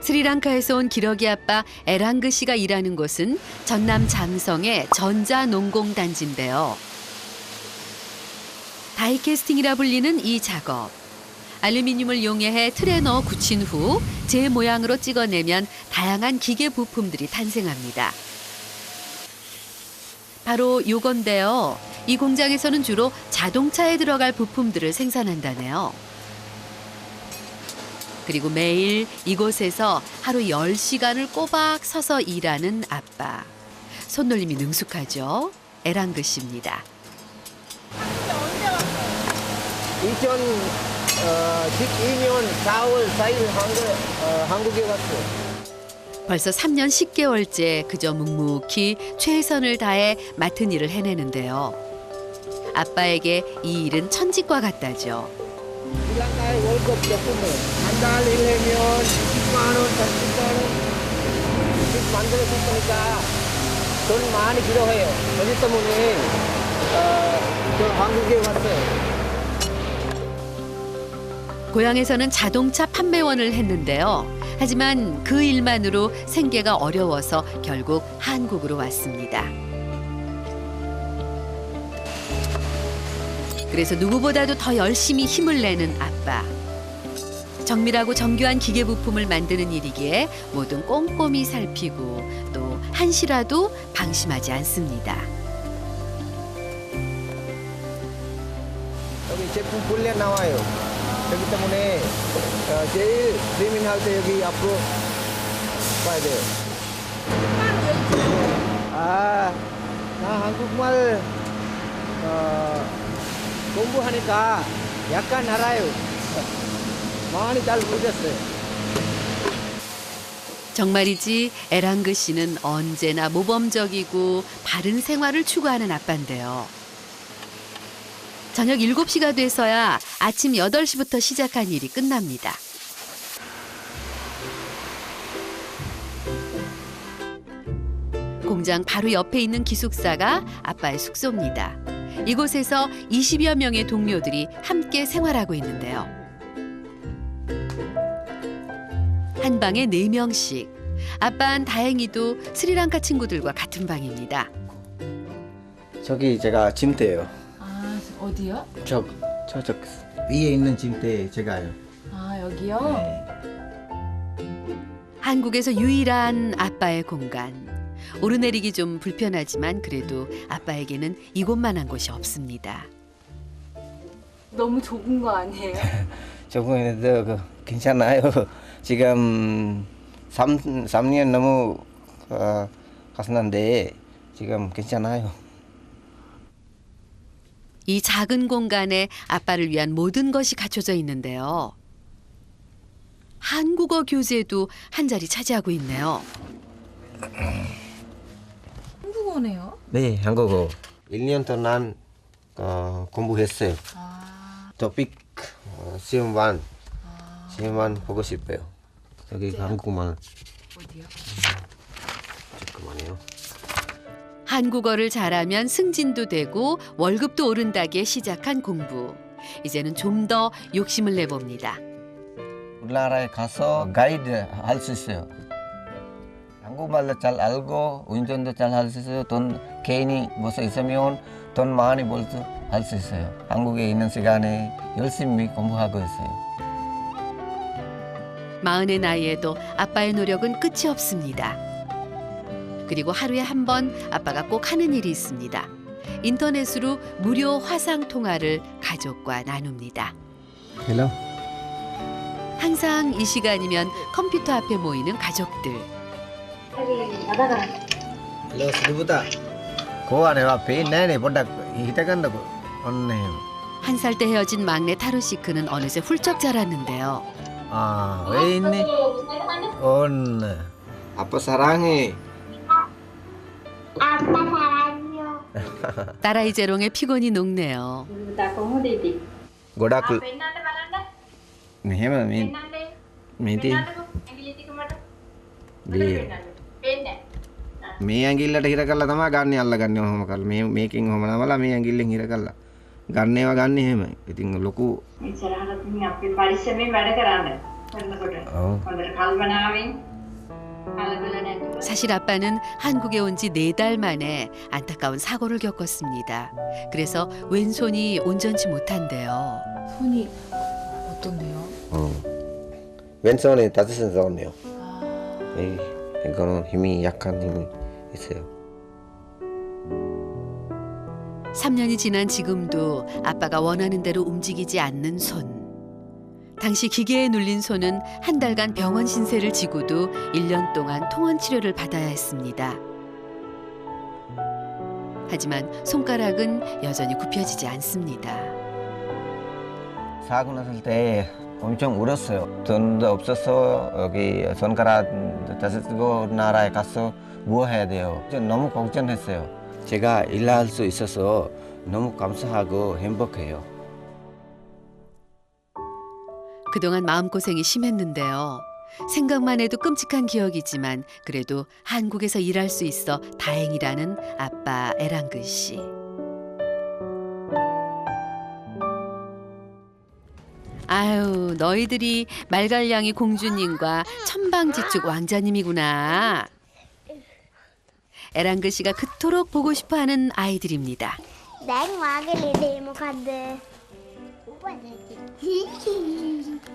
스리랑카에서 온 기러기 아빠 에랑그 씨가 일하는 곳은 전남 장성의 전자농공단지인데요. 다이캐스팅이라 불리는 이 작업. 알루미늄을 용해해 틀에 넣어 굳힌 후 제 모양으로 찍어내면 다양한 기계 부품들이 탄생합니다. 바로 요건데요. 이 공장에서는 주로 자동차에 들어갈 부품들을 생산한다네요. 그리고 매일 이곳에서 하루 10시간을 꼬박 서서 일하는 아빠. 손놀림이 능숙하죠. 에랑그 씨입니다. 2012년 4월 4일 한국에 왔어요. 벌써 3년 10개월째 그저 묵묵히 최선을 다해 맡은 일을 해내는데요. 아빠에게 이 일은 천직과 같다죠. 스리랑카의 월급 제품을 한 달 일하면 10만 원, 30만 원 만들어 줄 거니까 돈 많이 필요해요. 그렇기 때문에 저 한국에 왔어요. 고향에서는 자동차 판매원을 했는데요. 하지만 그 일만으로 생계가 어려워서 결국 한국으로 왔습니다. 그래서 누구보다도 더 열심히 힘을 내는 아빠. 정밀하고 정교한 기계 부품을 만드는 일이기에 뭐든 꼼꼼히 살피고 또 한시라도 방심하지 않습니다. 여기 제품 본래 나와요. 그렇기 때문에 제일 재미날 때 여기 앞으로 봐야 돼요. 나 한국말 공부하니까 약간 알아요. 많이 잘 모르겠어요. 정말이지 에랑그 씨는 언제나 모범적이고 바른 생활을 추구하는 아빠인데요. 저녁 7시가 돼서야 아침 8시부터 시작한 일이 끝납니다. 공장 바로 옆에 있는 기숙사가 아빠의 숙소입니다. 이곳에서 20여 명의 동료들이 함께 생활하고 있는데요. 한 방에 4명씩. 아빠는 다행히도 스리랑카 친구들과 같은 방입니다. 저기 제가 침대예요. 아, 어디요? 저 위에 있는 침대 제가요. 아, 여기요? 네. 한국에서 유일한 아빠의 공간. 오르내리기 좀 불편하지만 그래도 아빠에게는 이곳만한 곳이 없습니다. 너무 좁은 거 아니에요? 조금이라도 괜찮아요. 지금 3년 너무 갔는데 지금 괜찮아요. 이 작은 공간에 아빠를 위한 모든 것이 갖춰져 있는데요. 한국어 교재도 한 자리 차지하고 있네요. 한국어네요? 네, 한국어. 1년 동안 공부했어요. 아, 토픽 시험만 보고 싶어요. 여기 한국말 어디요? 잠깐만요. 한국어를 잘하면 승진도 되고 월급도 오른다기에 시작한 공부. 이제는 좀 더 욕심을 내봅니다. 우리나라에 가서 가이드 할 수 있어요. 한국말도 잘 알고 운전도 잘 할 수 있어요. 돈 개인이 벌써 있으면 돈 많이 벌수 할 수 있어요. 한국에 있는 시간에 열심히 공부하고 있어요. 40의 나이에도 아빠의 노력은 끝이 없습니다. 그리고 하루에 한 번 아빠가 꼭 하는 일이 있습니다. 인터넷으로 무료 화상 통화를 가족과 나눕니다. 헬로. 항상 이 시간이면 컴퓨터 앞에 모이는 가족들. 헬로 스리부타. 그 안에 와 베인네 본다 히타간다고 언네. 1살 때 헤어진 막내 타루시크는 어느새 훌쩍 자랐는데요. 왜 있니? 언네. 아빠 사랑해. 아빠 사랑해요. 딸아이 재롱에 피곤이 녹네요. 고닥 Pennante බලන්න. මෙහෙම Pennante. මේටි ඇඟිලි ටික මට. මේ පෙන්නේ. මේ ඇඟිල්ලට හිර කරලා තමයි ගන්න අල්ලගන්නේ ඔහොම කරලා මේ මේකෙන් ඔහොම නමලා මේ ඇඟිල්ලෙන් හිර කරලා ගන්න ඒවා ගන්න එහෙමයි. ඉතින් ලොකු ඉස්සරහට ඉතින් අපි පරිස්සමෙන් වැඩ කරන්න. කරනකොට ඔව්. හොඳට කල්පනාවෙන් කලබල නැතුව 사실 아빠는 한국에 온 지 4달 만에 안타까운 사고를 겪었습니다. 그래서 왼손이 온전치 못한대요. 손이 어떤데요? 왼손에 다치신 적 없네요. 아, 이거는 힘이 약한 힘이 있어요. 3년이 지난 지금도 아빠가 원하는 대로 움직이지 않는 손. 당시 기계에 눌린 손은 한 달간 병원 신세를 지고도 1년 동안 통원 치료를 받아야 했습니다. 하지만 손가락은 여전히 굽혀지지 않습니다. 사고 났을 때 엄청 울었어요. 돈도 없어서 여기 손가락 다치고 나라에 가서 뭐 해야 돼요. 너무 걱정했어요. 제가 일할 수 있어서 너무 감사하고 행복해요. 그동안 마음고생이 심했는데요. 생각만 해도 끔찍한 기억이지만 그래도 한국에서 일할 수 있어 다행이라는 아빠 에랑그 씨. 아유, 너희들이 말갈량이 공주님과 천방지축 왕자님이구나. 에랑그 씨가 그토록 보고 싶어하는 아이들입니다. දැන් වාගේ ලෙඩේ මොකක්ද?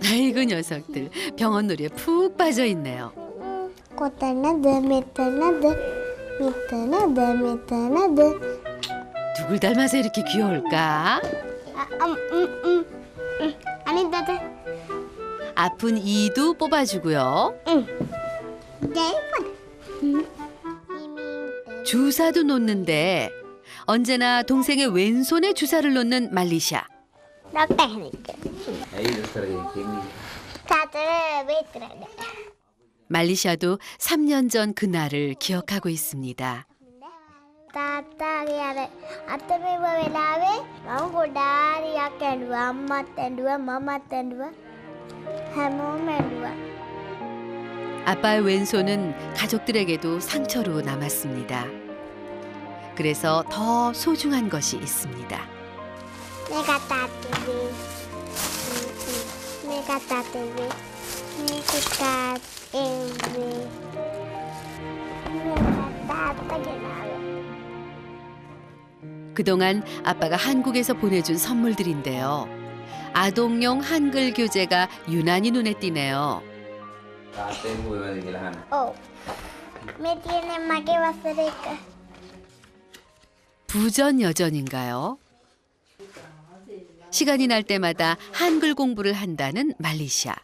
아이고 녀석들 병원 놀이에 푹 빠져 있네요. කොතනද මෙතනද මෙතනද 누굴 닮아서 이렇게 귀여울까? අනිත් 아픈 이도 뽑아주고요. 주사도 놓는데 언제나 동생의 왼손에 주사를 놓는 말리샤. ඩොක්ටර් කෙනෙක්. තාත්තට වේතරද? 말리샤도 3년 전 그날을 기억하고 있습니다. තාත්තාගේ අතමෙව වෙලාවේ මම ගොඩාරියක් ඇඬුවා. අම්මත් ඇඬුවා මමත් ඇඬුවා හැමෝම ඇඬුවා. 아빠의 왼손은 가족들에게도 상처로 남았습니다. 그래서 더 소중한 것이 있습니다. 내가 따뜻해. 내가 따뜻해. 내가 따뜻해. 내가 따뜻해. 그동안 아빠가 한국에서 보내준 선물들인데요. 아동용 한글 교재가 유난히 눈에 띄네요. ඔව්. මේ තියෙන්නේ මගේ වසර එක. 부전여전인가요? 시간이 날 때마다 한글 공부를 한다는 말리샤.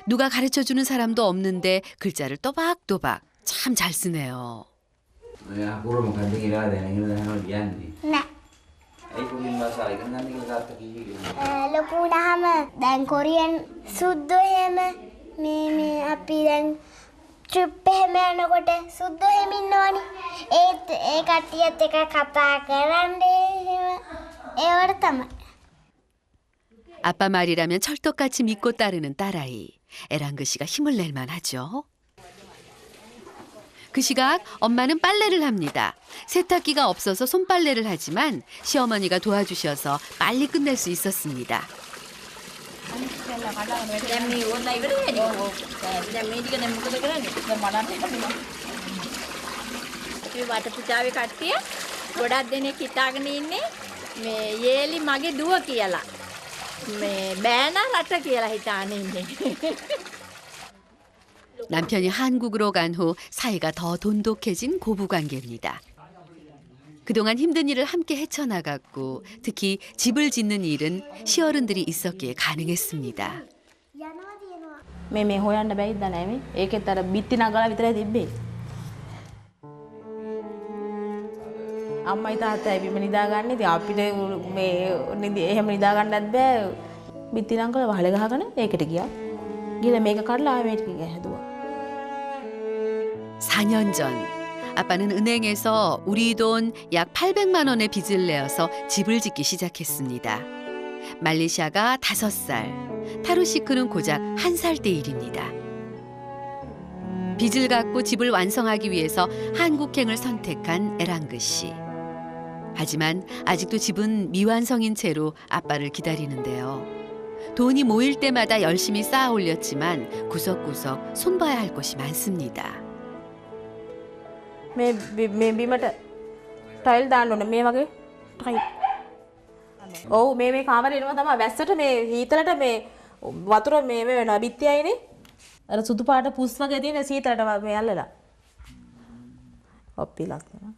누가 가르쳐주는 사람도 없는데 글자를 또박또박 참 잘 쓰네요. අපුරු මොකද්ද කියලා දැනගෙන තමයි කියන්නේ. නෑ. ඒ කුලින් මාසාල ගන්න කියලා තාත්තා කිව්වේ. ලොකු වුණාම දැන් කොරියන් සුද්දෝ එහෙම මේ අපි දැන් ට්‍රිප් එහෙම යනකොට සුද්දෝ එහෙම ඉන්නවනේ. ඒ කට්ටියත් එක කතා කරන්නේ එහෙම ඒවට තමයි. 아빠 말이라면 철떡같이 믿고 따르는 딸아이. 에랑그 씨가 힘을 낼 만하죠. 그 시각 엄마는 빨래를 합니다. 세탁기가 없어서 손빨래를 하지만 시어머니가 도와주셔서 빨리 끝낼 수 있었습니다. දැන් මේ ඕන ඉවරයි නේ. දැන් මේ ටික දැන් මොකද කරන්නේ? දැන් බලන්න. අපි වටපිටාවේ කට්ටිය ගොඩක් දෙනෙක් හිතාගෙන ඉන්නේ මේ යේලි මගේ දුව කියලා. මේ බෑනා රට කියලා හිතාගෙන ඉන්නේ. 남편이 한국으로 간 후 사이가 더 돈독해진 고부관계입니다. 그동안 힘든 일을 함께 헤쳐나갔고 특히 집을 짓는 일은 시어른들이 있었기에 가능했습니다. මේ හොයන්න බැයිද නැමේ? ඒකෙත් අර බිත්ති නගලා විතරයි තිබ්බේ. අම්මයි තාත්තයි බිම නිදාගන්නේ. ඉතින් අපිට මේ එහෙම නිදා ගන්නත් බෑ. බිත්ති නගලා වහල ගහගෙන ඒකට ගියා. ගිහලා මේක කඩලා ආයෙ මේ ටික හැදුවා. 4년 전 아빠는 은행에서 우리 돈 약 800만 원의 빚을 내어서 집을 짓기 시작했습니다. 말리샤가 5살, 타루시크는 고작 1살 때 일입니다. 빚을 갚고 집을 완성하기 위해서 한국행을 선택한 에랑그 씨. 하지만 아직도 집은 미완성인 채로 아빠를 기다리는데요. 돈이 모일 때마다 열심히 쌓아 올렸지만 구석구석 손봐야 할 곳이 많습니다. මේ බිමට ටයිල් දාන්න ඕනේ මේ වගේ ටයිල්. ඔව් මේ කාමරේ එනවා තමයි වැස්සට මේ හීතලට මේ වතුර මේ වෙනවා බිත්තියයිනේ. අර සුදු පාට පුස් වගේ තියෙන සීතලට මේ අල්ලලා. ඔප්පිලක් නවා.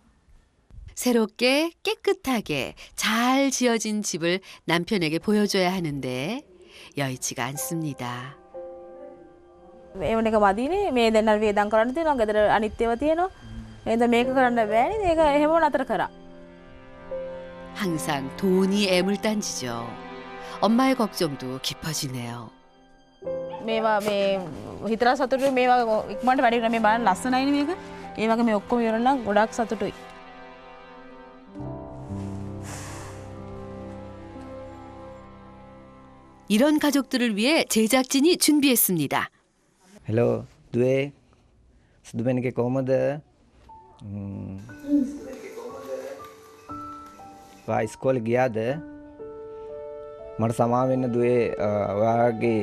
새롭게 깨끗하게 잘 지어진 집을 남편에게 보여줘야 하는데 여의치가 않습니다. මේ වුණ එක මදීනේ මේ දෙන්නල් වේදම් කරන්න තියෙනවා ගෙදර අනිත්‍යව තියෙනවා. එහෙනම් මේක කරන්න බෑනේ. මේක එහෙම නතර කරා. 항상 돈이 애물단지죠. 엄마의 걱정도 깊어지네요. මේවා මේ හිතලා සතුටුයි මේවා ඉක්මනට වැඩි කරලා මේ බලන්න ලස්සනයිනේ මේක. ඒ වගේ මේ ඔක්කොම ඉවරලා ගොඩක් සතුටුයි. 이런 가족들을 위해 제작진이 준비했습니다. හෙලෝ දුවේ සුදුබෙනගේ කොහොමද? වා ඉස්කෝලේ ගියාද? මට සමා වෙන්න දුවේ ඔයාගේ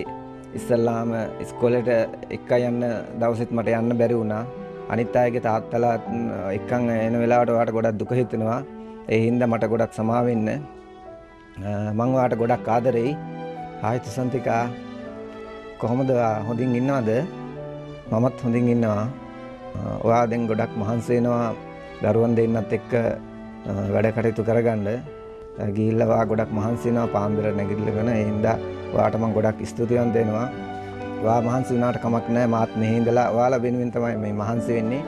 ඉස්සල්ලාම ඉස්කෝලේට එක්ක යන්න දවසෙත් මට යන්න බැරි වුණා. අනිත් අයගේ තාත්තලා එක්කන් එන වෙලාවට ඔයාට ගොඩක් දුක හිතෙනවා. ඒ හින්දා මට ගොඩක් සමා වෙන්න. මම ඔයාට ගොඩක් ආදරෙයි. हाय सुसंतिका කොහොමද හොඳින් ඉන්නවද? මමත් හොඳින් ඉන්නවා. ඔයා දැන් ගොඩක් මහන්සි වෙනවා දරුවන් දෙන්නත් එක්ක වැඩ කටයුතු කරගන්න. ගිහිල්ලා ඔයා ගොඩක් මහන්සි වෙනවා පාන්දර නැගිටලාගෙන. ඒ හින්දා ඔයාට මම ගොඩක් ස්තුතිවන්ත වෙනවා. ඔයා මහන්සි වුණාට කමක් නැහැ. මාත් මෙහි ඉඳලා ඔයාලා වෙනුවෙන් තමයි මේ මහන්සි වෙන්නේ.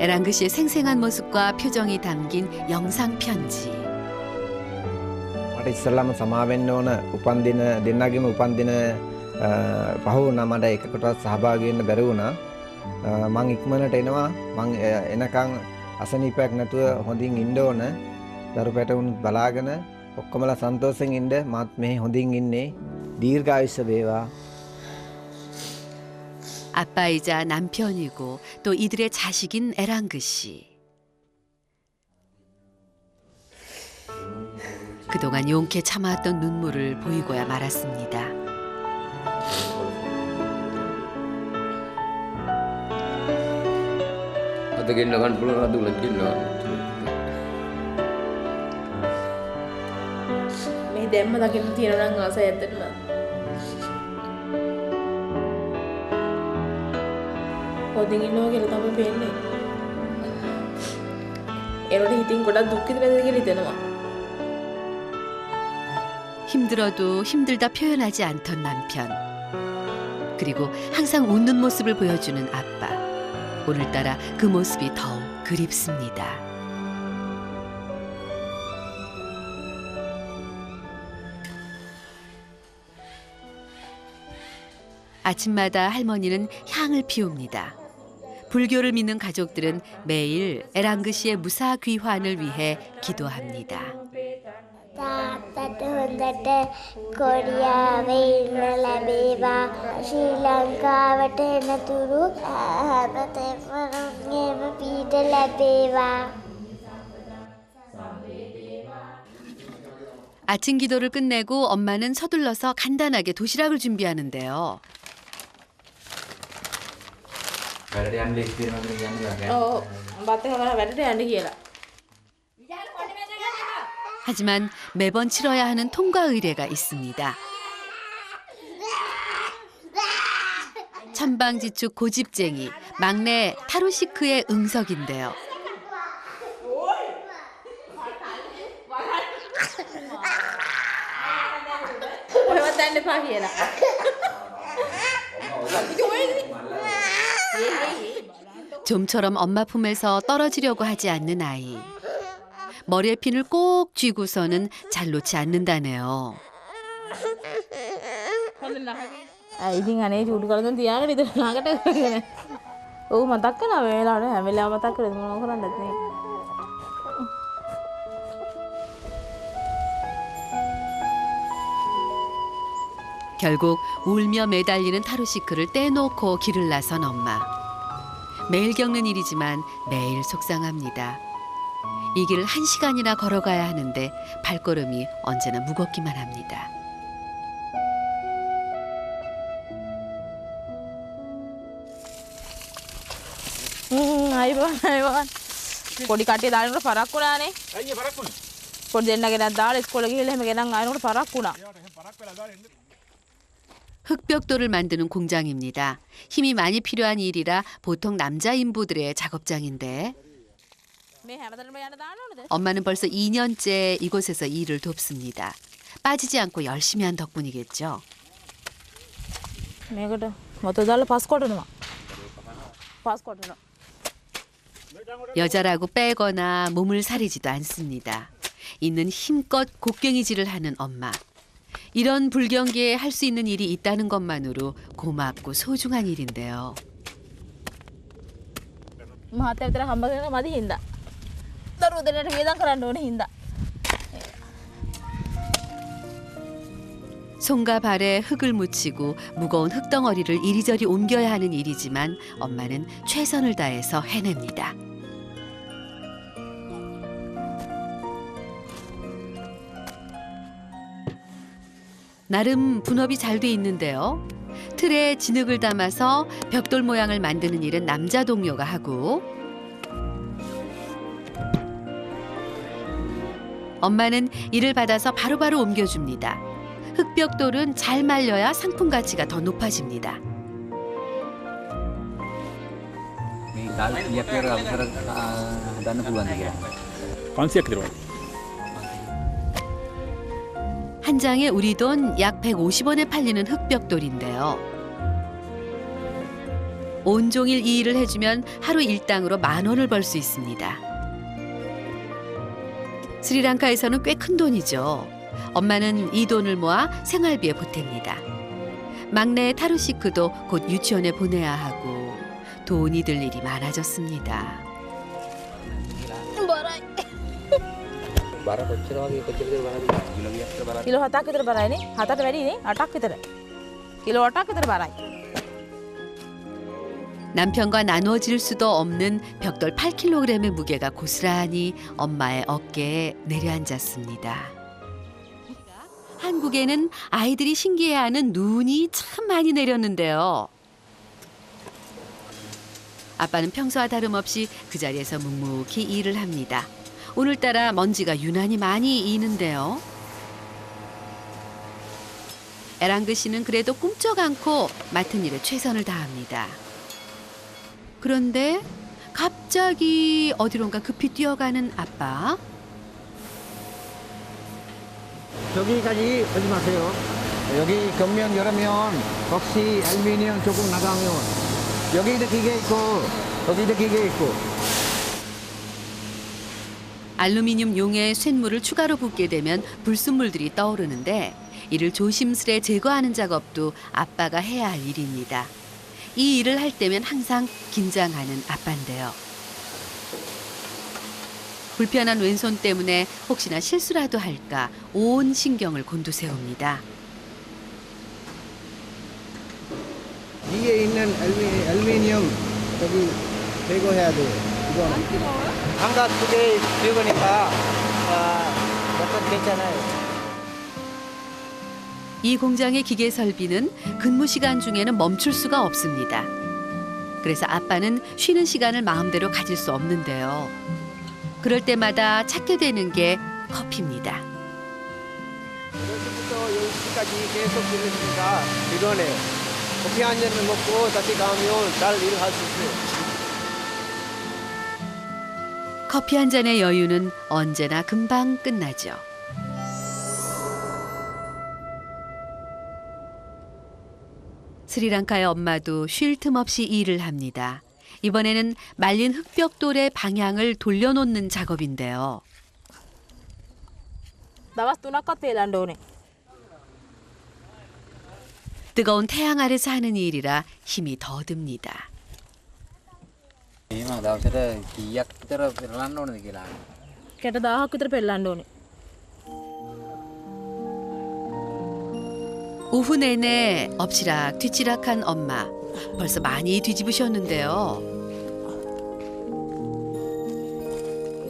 에랑그 씨의 생생한 모습과 표정이 담긴 영상 편지. මට ඉස්සල්ලාම සමා වෙන්න ඕන උපන්දින දෙන්නගේම උපන්දින පහ වුණා. මට එකකටවත් සහභාගී වෙන්න බැරි වුණා. මං ඉක්මනට එනවා. මං එනකන් අසනීපයක් නැතුව හොඳින් ඉන්න ඕන. දරු පැටවුන් බලාගෙන ඔක්කොමලා සන්තෝෂෙන් ඉන්න. මාත් මේ හොඳින් ඉන්නේ. දීර්ඝායුෂ වේවා. 아빠이자 남편이고 또 이들의 자식인 에랑그 씨. 그동안 용케 참아왔던 눈물을 보이고야 말았습니다. අද ගෙන්න ගන්න පුළුවන් අද උලත් ගෙන්නවා. මේ දැම්ම දකින්න තියෙනවා නම් ආසයි ඇත්තටම. හොදින් ඉන්නවා කියලා තමයි පේන්නේ. ඒනොට හිතින් ගොඩක් දුක් විඳිනද කියලා හිතෙනවා. 힘들어도 힘들다 표현하지 않던 남편. 그리고 항상 웃는 모습을 보여주는 아빠. 오늘따라 그 모습이 더욱 그립습니다. 아침마다 할머니는 향을 피웁니다. 불교를 믿는 가족들은 매일 에랑그 씨의 무사 귀환을 위해 기도합니다. තාත්තට හොඳට කොරියාවේ ඉන්න ලැබේවා. ශ්‍රී ලංකාවට එනතුරු හැම තෙවරුන්ගේම පීඩ ලැබේවා. 아침 기도를 끝내고 엄마는 서둘러서 간단하게 도시락을 준비하는데요. වැඩට යන්න ලේසි වෙනවා කියන්නේ. ඔව් බත් එක කරලා වැඩට යන්න කියලා. 하지만 매번 치러야 하는 통과 의례가 있습니다. 천방지축 고집쟁이 막내 타로시크의 응석인데요. ඔයවත් දැන් එපා කියලා. 좀처럼 엄마 품에서 떨어지려고 하지 않는 아이. 머리에 핀을 꼭 쥐고서는 잘 놓지 않는다네요. ඉතින් අනේ චූටි කරගෙන තියාගෙන ඉතින් ළඟට කරගෙන. ඔව් මතක් කරනවා මේ වෙලාවට හැම වෙලාවම මතක් කරේ මොනව කරන්නද මේ. 결국 울며 매달리는 타로시크를 떼놓고 길을 나선 엄마. 매일 겪는 일이지만 매일 속상합니다. 이 길을 1시간이나 걸어가야 하는데 발걸음이 언제나 무겁기만 합니다. අයිබෝන් පොඩි කට්ටිය දානකොට පරක් වුණානේ. අයියේ පරක් වුණේ. පොඩි දෙන්නගේ ගෙනත් දාලා ඉස්කෝලේ ගිහලා එහෙම ගෙනන් ආනකොට පරක් වුණා. 흑벽돌을 만드는 공장입니다. 힘이 많이 필요한 일이라 보통 남자 인부들의 작업장인데 මේ හැමතැනම යන්න දාන්න ඕනද? 엄마는 벌써 2년째 이곳에서 일을 돕습니다. 빠지지 않고 열심히 한 덕분이겠죠. මේකට මොතේ දාලා පස් කොටනවා. පස් කොටනවා. 여자라고 빼거나 몸을 사리지도 않습니다. 있는 힘껏 곡괭이질을 하는 엄마. 이런 불경기에 할 수 있는 일이 있다는 것만으로 고맙고 소중한 일인데요. මහත්තයා විතර හම්බ කරන මදි හින්දා. දරුවෝ දෙන්නට වේදම් කරන්න ඕනේ හින්දා. 손과 발에 흙을 묻히고 무거운 흙덩어리를 이리저리 옮겨야 하는 일이지만 엄마는 최선을 다해서 해냅니다. 나름 분업이 잘 돼 있는데요. 틀에 진흙을 담아서 벽돌 모양을 만드는 일은 남자 동료가 하고 엄마는 이를 받아서 바로바로 옮겨줍니다. 흑벽돌은 잘 말려야 상품 가치가 더 높아집니다. මේ ගල් කීයක් විතර අවසර හදන්න පුළුවන්ද කියලා. 500ක් විතර වගේ. 한 장에 우리 돈 약 150원에 팔리는 흑벽돌인데요. 온종일 이 일을 해주면 하루 일당으로 10,000원을 벌 수 있습니다. 스리랑카에서는 꽤 큰 돈이죠. 엄마는 이 돈을 모아 생활비에 보탭니다. 막내 타루시크도 곧 유치원에 보내야 하고 돈이 들 일이 많아졌습니다. බර කොච්චර වගේ කොච්චරද බලන්න කිලෝ 2ක් බලන්න. කිලෝ 7ක් විතර බරයිනේ. 7ට වැඩිනේ. 8ක් විතර. කිලෝ 8ක් විතර බරයි. 남편과 나눠질 수도 없는 벽돌 8kg의 무게가 고스란히 엄마의 어깨에 내려앉았습니다. 한국에는 아이들이 신기해하는 눈이 참 많이 내렸는데요. 아빠는 평소와 다름없이 그 자리에서 묵묵히 일을 합니다. 오늘따라 먼지가 유난히 많이 이는데요. 에랑그 씨는 그래도 꿈쩍 않고 맡은 일에 최선을 다합니다. 그런데 갑자기 어디론가 급히 뛰어가는 아빠. 저기까지 오지 마세요. 여기 벽면 열으면 혹시 알루미늄 조금 나가면 여기도 기계 있고 거기도 기계 있고. 알루미늄 용에 쇳물을 추가로 붓게 되면 불순물들이 떠오르는데 이를 조심스레 제거하는 작업도 아빠가 해야 할 일입니다. 이 일을 할 때면 항상 긴장하는 아빠인데요. 불편한 왼손 때문에 혹시나 실수라도 할까 온 신경을 곤두세웁니다. 위에 있는 알루미늄 저기 제거해야 돼요. 이거 한가 2개 들으니까 몇건 괜찮아요. 이 공장의 기계 설비는 근무 시간 중에는 멈출 수가 없습니다. 그래서 아빠는 쉬는 시간을 마음대로 가질 수 없는데요. 그럴 때마다 찾게 되는 게 커피입니다. 10시부터 10시까지 계속 일했으니까 피곤해요. 커피 한 잔을 먹고 다시 가면 잘 일할 수 있어요. 커피 한 잔의 여유는 언제나 금방 끝나죠. 스리랑카의 엄마도 쉴 틈 없이 일을 합니다. 이번에는 말린 흑벽돌의 방향을 돌려놓는 작업인데요. දවස් 3ක්වත් වේලන්න ඕනේ. 뜨거운 태양 아래서 하는 일이라 힘이 더 듭니다. එහෙම දවසට කීයක් විතර පෙරලන්න ඕනද කියලා. කැට 1000ක් විතර පෙරලන්න ඕනේ. 오후 내내 엎치락 뒤치락한 엄마. 벌써 많이 뒤집으셨는데요.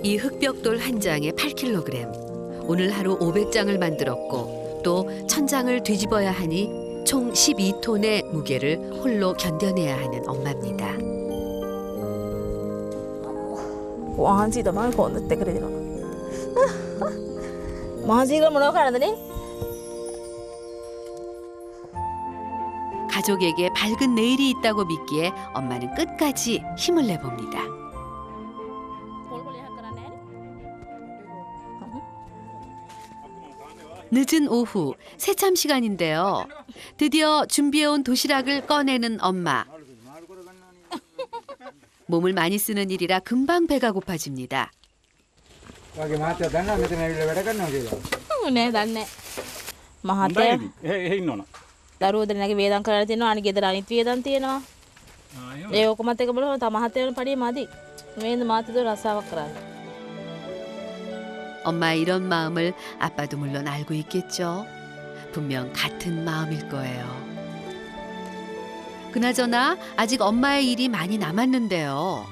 이 흑벽돌 한 장에 8kg. 오늘 하루 500장을 만들었고 또 1000장을 뒤집어야 하니 총 12톤의 무게를 홀로 견뎌내야 하는 엄마입니다. වහන්සේ තමයි කොන්දත් එකට දෙනවා. මහන්සියක මොනව කරන්නදනේ? 가족에게 밝은 내일이 있다고 믿기에 엄마는 끝까지 힘을 내봅니다. 늦은 오후 새참 시간인데요. 드디어 준비해온 도시락을 꺼내는 엄마. 몸을 많이 쓰는 일이라 금방 배가 고파집니다. වගේ මහත්තයා දන්නා මෙතන ඇවිල්ලා වැඩ කරනවා කියලා. නේ දන්නේ. මහත්තයා ඉන්නවනේ. දරුවෝ දෙන්නගේ වේදම් කරලා තියෙනවා. අනිත් ගෙදර අනිත් වේදම් තියෙනවා. ඒ ඔක්කොමත් එක බලමු. තම මහත්තයාගේ පඩිය මදි. මේන්න මාතෘදෝ රස්සාවක් කරන්න. 엄마의 이런 마음을 아빠도 물론 알고 있겠죠. 분명 같은 마음일 거예요. 그나저나 아직 엄마의 일이 많이 남았는데요.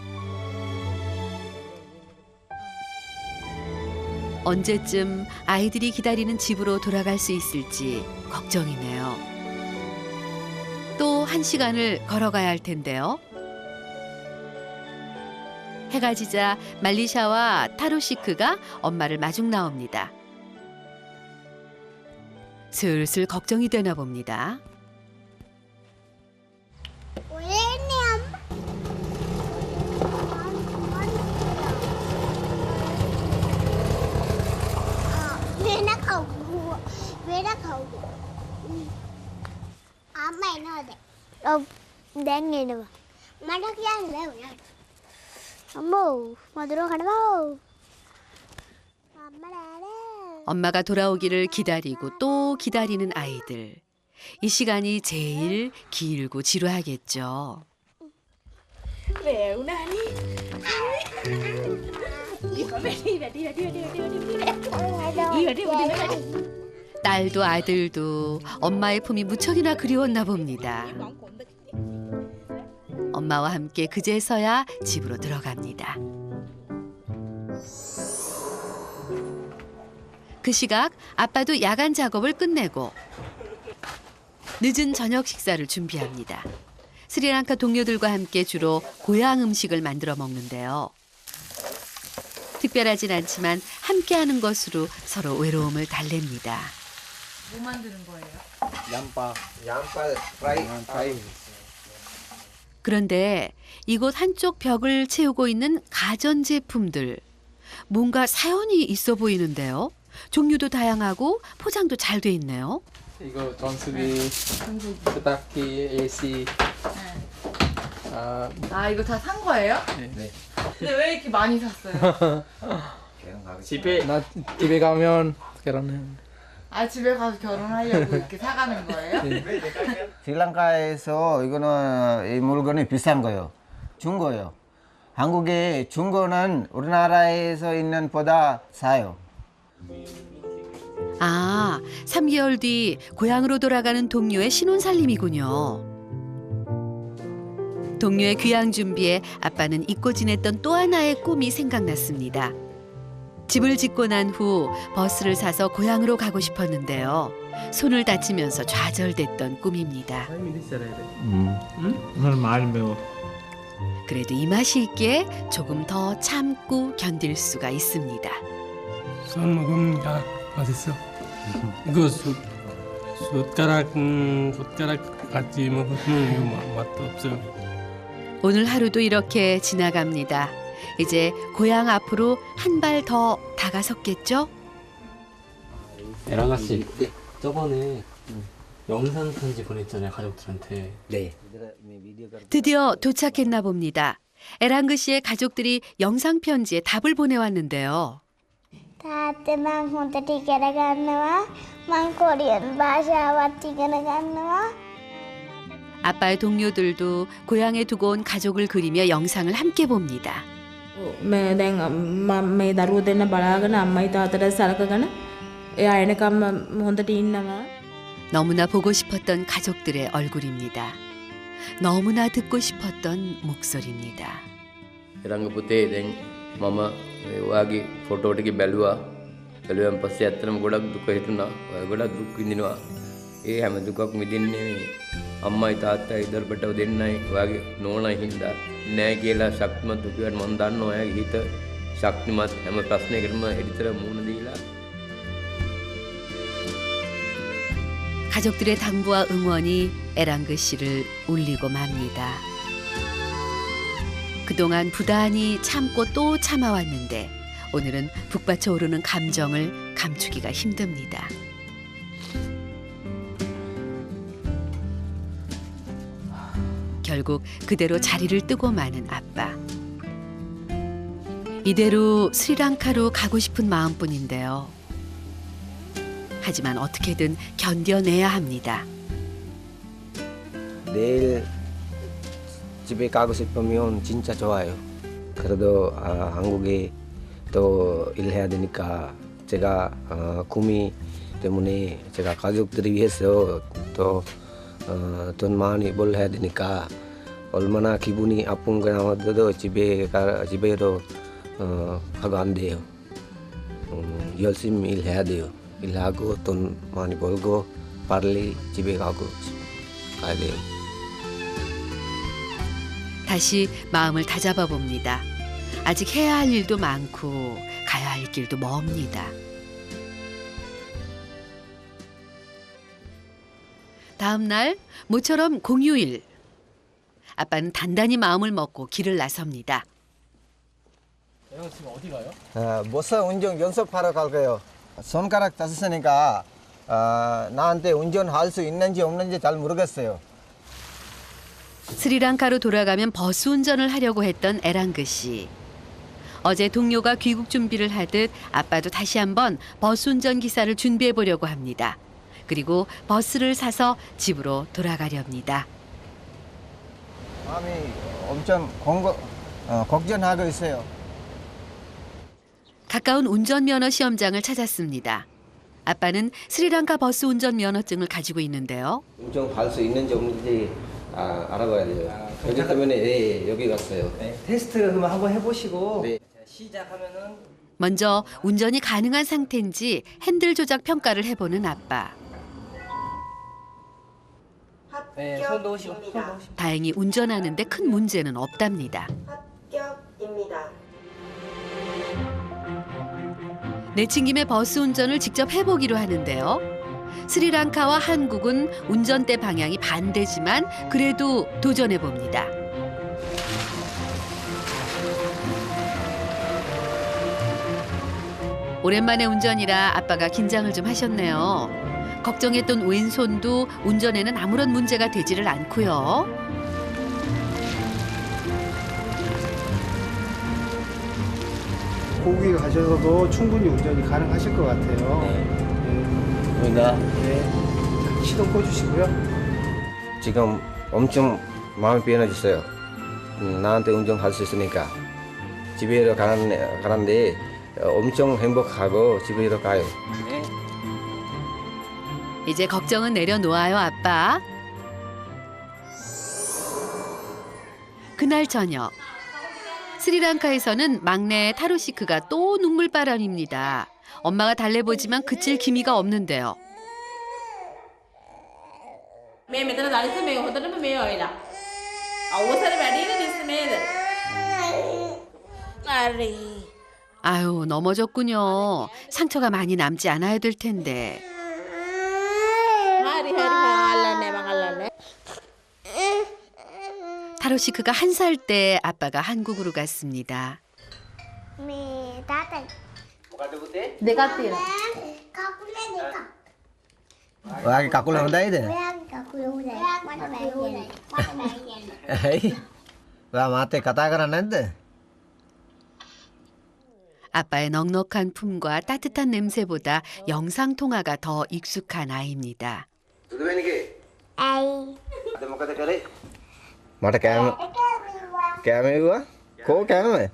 언제쯤 아이들이 기다리는 집으로 돌아갈 수 있을지 걱정이네요. 또 1시간을 걸어가야 할 텐데요. 해가 지자 말리샤와 타로시크가 엄마를 마중 나옵니다. 슬슬 걱정이 되나 봅니다. අම්මා එනවද? ඔව් දැන් එනවා. මට කියන්න බෑ. 어머, 어디로 가나? 엄마가 돌아오기를 기다리고 또 기다리는 아이들. 이 시간이 제일 길고 지루하겠죠. 왜 우나니? 딸도 아들도 엄마의 품이 무척이나 그리웠나 봅니다. 엄마와 함께 그제서야 집으로 들어갑니다. 그 시각 아빠도 야간 작업을 끝내고 늦은 저녁 식사를 준비합니다. 스리랑카 동료들과 함께 주로 고향 음식을 만들어 먹는데요. 특별하진 않지만 함께하는 것으로 서로 외로움을 달랩니다. 뭐 만드는 거예요? 양파 프라이. 그런데 이곳 한쪽 벽을 채우고 있는 가전제품들. 뭔가 사연이 있어 보이는데요. 종류도 다양하고 포장도 잘 돼 있네요. 이거 전수기, 세탁기, AC. 아 이거 다 산 거예요? 네. 근데 왜 이렇게 많이 샀어요? 집에 가면 결혼해. 아 집에 가서 결혼하려고 이렇게 사가는 거예요? 스리랑카에서 이거는 이 물건이 비싼 거예요. 중고예요. 한국에 중고는 우리나라에서 있는 보다 싸요. 아, 3개월 뒤 고향으로 돌아가는 동료의 신혼살림이군요. 동료의 귀향 준비에 아빠는 잊고 지냈던 또 하나의 꿈이 생각났습니다. 집을 짓고 난 후 버스를 사서 고향으로 가고 싶었는데요. 손을 다치면서 좌절됐던 꿈입니다. 그래도 이 맛이 있기에 조금 더 참고 견딜 수가 있습니다. 손 먹으니까 맛있어. 이거 숟가락 같이 먹으면 이거 맛도 없어요. 오늘 하루도 이렇게 지나갑니다. 이제 고향 앞으로 한 발 더 다가섰겠죠? 에랑아 씨, 저번에 영상 편지 보냈잖아요, 가족들한테. 네. 드디어 도착했나 봅니다. 에랑그 씨의 가족들이 영상 편지에 답을 보내왔는데요. තාත්තේ මං හොඳට ඉගෙන ගන්නවා. මං කොරියන් භාෂාවත් ඉගෙන ගන්නවා. 아빠의 동료들도 고향에 두고 온 가족을 그리며 영상을 함께 봅니다. මේ දැන් මේ දරුවෝ දෙන්න බලාගෙන අම්මයි තාත්තට සලකගෙන එයා එනකම් හොඳට ඉන්නවා. 너무나 보고 싶었던 가족들의 얼굴입니다. 너무나 듣고 싶었던 목소리입니다. 에랑가 පුතේ දැන් මම ඔයාගේ ෆොටෝ ටික බැලුවා. බැලුවෙන් පස්සේ ඇත්තටම ගොඩක් දුක හිතුණා. ඔයා ගොඩක් දුක් විඳිනවා. ඒ හැම දුකක් මිදින්නේ අම්මයි තාත්තයි ඉදල්පටව දෙන්නයි ඔයාගේ නෝනයි හින්දා නෑ කියලා ශක්තිමත් දුකියට මම දන්නවා ඔයාගේ හිත ශක්තිමත් හැම ප්‍රශ්නයකටම එඩිතර මුහුණ දීලා 가족들의 당부와 응원이 에랑그 씨를 울리고 맙니다. 그동안 부단히 참고 또 참아왔는데 오늘은 북받쳐 오르는 감정을 감추기가 힘듭니다. 결국 그대로 자리를 뜨고 마는 아빠. 이대로 스리랑카로 가고 싶은 마음뿐인데요. 하지만 어떻게든 견뎌내야 합니다. 내일 집에 가고 싶으면 진짜 좋아요. 그래도 한국에 또 일해야 되니까 제가 꿈이 때문에 제가 가족들을 위해서 또 돈 많이 벌어야 되니까 얼마나 기분이 아픈 거라도 집에로 가도 안 돼요. 열심히 일해야 돼요. 일하고 돈 많이 벌고 빨리 집에 가야 돼요. 다시 마음을 다잡아 봅니다. 아직 해야 할 일도 많고 가야 할 길도 멉니다. 다음 날 모처럼 공휴일. 아빠는 단단히 마음을 먹고 길을 나섭니다. 내가 지금 어디 가요? 버스 운전 연습하러 갈 거예요. 손가락 다쳤으니까 나한테 운전할 수 있는지 없는지 잘 모르겠어요. 스리랑카로 돌아가면 버스 운전을 하려고 했던 에랑그 씨. 어제 동료가 귀국 준비를 하듯 아빠도 다시 한번 버스 운전 기사를 준비해 보려고 합니다. 그리고 버스를 사서 집으로 돌아가렵니다. 마음이 엄청 걱정하고 있어요. 가까운 운전면허 시험장을 찾았습니다. 아빠는 스리랑카 버스 운전 면허증을 가지고 있는데요. 운전할 수 있는지 없는지 알아봐야 돼요. 그렇기 때문에 여기 갔어요. 테스트 한번 해보시고 네. 시작하면은 먼저 운전이 가능한 상태인지 핸들 조작 평가를 해보는 아빠. 네, 손 놓으시고. 다행히 운전하는데 큰 문제는 없답니다. 합격입니다. 내친 김에 버스 운전을 직접 해보기로 하는데요. 스리랑카와 한국은 운전대 방향이 반대지만 그래도 도전해봅니다. 오랜만에 운전이라 아빠가 긴장을 좀 하셨네요. 걱정했던 왼손도 운전에는 아무런 문제가 되지를 않고요. 고국에 가셔서도 충분히 운전이 가능하실 것 같아요. 네. 시동 꺼주시고요. 지금 엄청 마음이 편해졌어요. 나한테 운전할 수 있으니까 집에로 가는데 엄청 행복하고 집에로 가요. 네. 이제 걱정은 내려놓아요, 아빠. 그날 저녁. 스리랑카에서는 막내 타로시크가 또 눈물바람입니다. 엄마가 달래보지만 그칠 기미가 없는데요. මේ මෙතන දනිස මේ හොඳටම මේ ඔයලා. අවසර වැඩිද දිස්ස මේද? අරේ. 아유, 넘어졌군요. 상처가 많이 남지 않아야 될 텐데. හරි අල්ලන්නේ මං අල්ලන්නේ. 타로시크가 1살 때 아빠가 한국으로 갔습니다. මේ තාත්තයි මොකද පුතේ? දෙකක් තියෙනවා. කකුලේ දෙක. ඔයාගේ කකුල හොඳයිද? ඔයාගේ කකුල හොඳයි. මට බෑ කියන්නේ. මට බෑ කියන්නේ. ඇයි? ඔයා මාත් එක්ක කතා කරන්නේ නැද්ද? 아빠의 넉넉한 품과 따뜻한 냄새보다 영상 통화가 더 익숙한 아이입니다. ඇයි? අද මොකද කරේ? මට කෑම 이거야? 코 කෑම?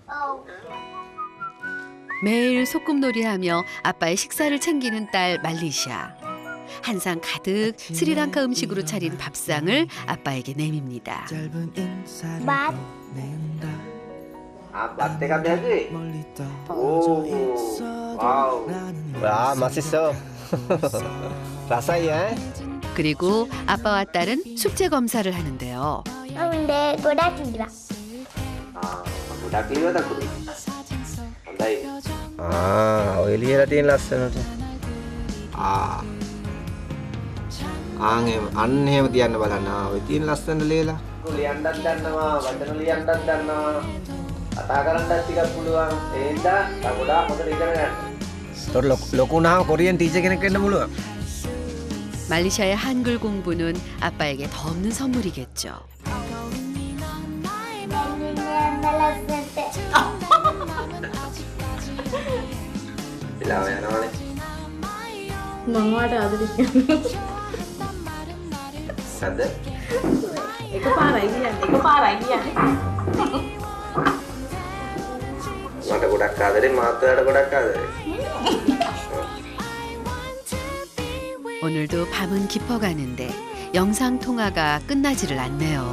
매일 소꿉놀이하며 아빠의 식사를 챙기는 딸 말리샤. 한 상 가득 스리랑카 음식으로 차린 밥상을 아빠에게 내밉니다. 맛. බත් එකක්ද හැදුවේ? ඕ 와우. 와 맛있어. රසයි ඈ. 그리고 아빠와 딸은 숙제 검사를 하는데요. 근데 ගොඩක් ඉඳලා. ගොඩක් ලියවද කුඩි? හොඳයි. ඔය ලියලා තියෙන ලස්සනට. අන්න එහෙම තියන්න බලන්න. ඔය තියෙන ලස්සනට ලියලා. ලියන්නත් දන්නවා, වචන ලියන්නත් දන්නවා. කතා කරන්නත් ටිකක් පුළුවන්. ඒ හින්දා ගොඩාක් හොඳට ඉගෙන ගන්න. 또 ලොකු වුණාම කොරියන් ටීචර් කෙනෙක් වෙන්න පුළුවන්. 말리샤의 한글 공부는 아빠에게 더 없는 선물이겠죠. වෙලාව යනවනේ. මම වාට ආදරේ සද්ද? එකපාරයි කියන්නේ. මට ගොඩක් ආදරේ, මාත් ඔයාලට ගොඩක් ආදරේ. 오늘도 밤은 깊어가는데 영상 통화가 끝나지를 않네요.